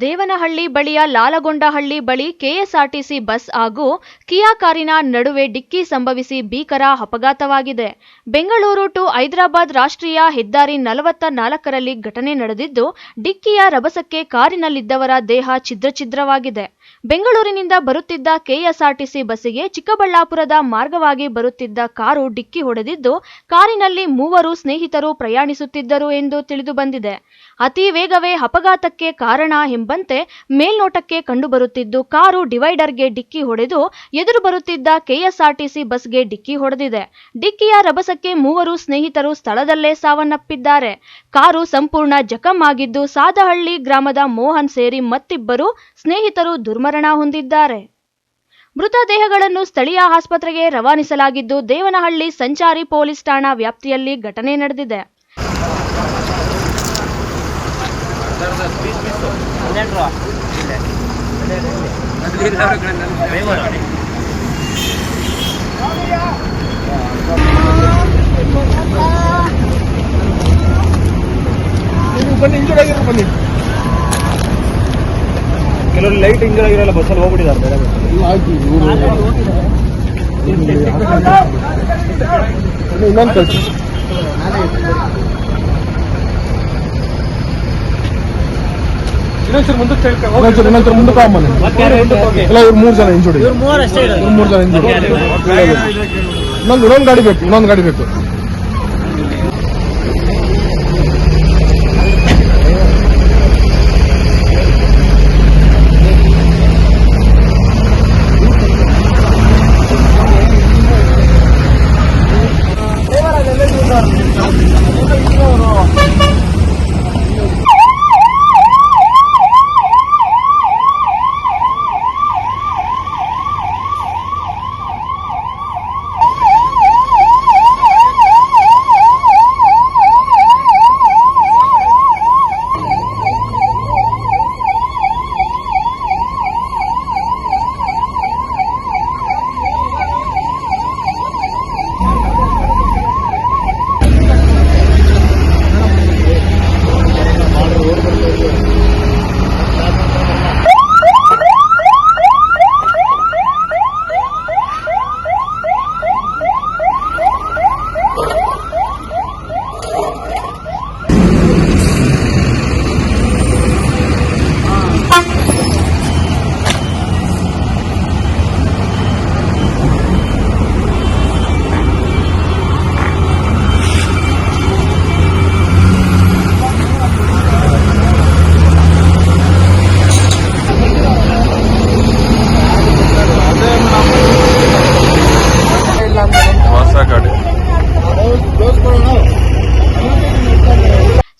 ದೇವನಹಳ್ಳಿ ಬಳಿಯ ಲಾಲಗೊಂಡಹಳ್ಳಿ ಬಳಿ KSRTC bus ಹಾಗೂ ಕಿಯಾ ಕಾರಿನ ನಡುವೆ ಡಿಕ್ಕಿ ಸಂಭವಿಸಿ ಭೀಕರ ಅಪಘಾತವಾಗಿದೆ. ಬೆಂಗಳೂರು ಟು ಹೈದರಾಬಾದ್ ರಾಷ್ಟ್ರೀಯ ಹೆದ್ದಾರಿ 44ರಲ್ಲಿ ಘಟನೆ ನಡೆದಿದ್ದು, ಡಿಕ್ಕಿಯ ರಭಸಕ್ಕೆ ಕಾರಿನಲ್ಲಿದ್ದವರ ದೇಹ ಛಿದ್ರವಾಗಿದೆ. ಬೆಂಗಳೂರಿನಿಂದ ಬರುತ್ತಿದ್ದ ಕೆಎಸ್ಆರ್ಟಿಸಿ ಬಸ್ಸಿಗೆ ಚಿಕ್ಕಬಳ್ಳಾಪುರದ ಮಾರ್ಗವಾಗಿ ಬರುತ್ತಿದ್ದ ಕಾರು ಡಿಕ್ಕಿ ಹೊಡೆದಿದ್ದು, ಕಾರಿನಲ್ಲಿ 3 ಸ್ನೇಹಿತರು ಪ್ರಯಾಣಿಸುತ್ತಿದ್ದರು ಎಂದು ತಿಳಿದುಬಂದಿದೆ. ಅತಿ ವೇಗವೇ ಅಪಘಾತಕ್ಕೆ ಕಾರಣ ಎಂಬಂತೆ ಮೇಲ್ನೋಟಕ್ಕೆ ಕಂಡುಬರುತ್ತಿದ್ದು, ಕಾರು ಡಿವೈಡರ್ಗೆ ಡಿಕ್ಕಿ ಹೊಡೆದು ಎದುರು ಬರುತ್ತಿದ್ದ ಕೆಎಸ್ಆರ್ಟಿಸಿ ಬಸ್ಗೆ ಡಿಕ್ಕಿ ಹೊಡೆದಿದೆ. ಡಿಕ್ಕಿಯ ರಭಸಕ್ಕೆ 3 ಸ್ನೇಹಿತರು ಸ್ಥಳದಲ್ಲೇ ಸಾವನ್ನಪ್ಪಿದ್ದಾರೆ. ಕಾರು ಸಂಪೂರ್ಣ ಜಖಂ ಆಗಿದ್ದು, ಸಾದಹಳ್ಳಿ ಗ್ರಾಮದ ಮೋಹನ್ ಸೇರಿ ಮತ್ತಿಬ್ಬರು ಸ್ನೇಹಿತರು ದುರ್ಮರಣ ಹೊಂದಿದ್ದಾರೆ. ಮೃತದೇಹಗಳನ್ನು ಸ್ಥಳೀಯ ಆಸ್ಪತ್ರೆಗೆ ರವಾನಿಸಲಾಗಿದ್ದು, ದೇವನಹಳ್ಳಿ ಸಂಚಾರಿ ಪೊಲೀಸ್ ಠಾಣಾ ವ್ಯಾಪ್ತಿಯಲ್ಲಿ ಘಟನೆ ನಡೆದಿದೆ. ಕೆಲವರು ಲೈಟ್ ಇಂಜರ್ ಆಗಿರಲ್ಲ, ಬಸ್ಸಲ್ಲಿ ಹೋಗ್ಬಿಟ್ಟಿದ್ದಾರೆ. ಮುಂದಕ್ಕೆ ಮೂರು ಜನ ಇಂಜುರ್ಡ್, ಇನ್ನೊಂದು ಗಾಡಿ ಬೇಕು.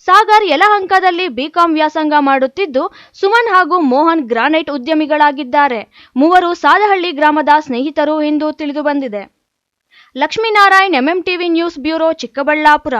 ಸಾಗರ್ ಯಲಹಂಕದಲ್ಲಿ ಬಿಕಾಂ ವ್ಯಾಸಂಗ ಮಾಡುತ್ತಿದ್ದು, ಸುಮನ್ ಹಾಗೂ ಮೋಹನ್ ಗ್ರಾನೈಟ್ ಉದ್ಯಮಿಗಳಾಗಿದ್ದಾರೆ. 3 ಸಾದಹಳ್ಳಿ ಗ್ರಾಮದ ಸ್ನೇಹಿತರು ಎಂದು ತಿಳಿದುಬಂದಿದೆ. Lakshminarayan, MMTV news bureau, Chikkaballapur.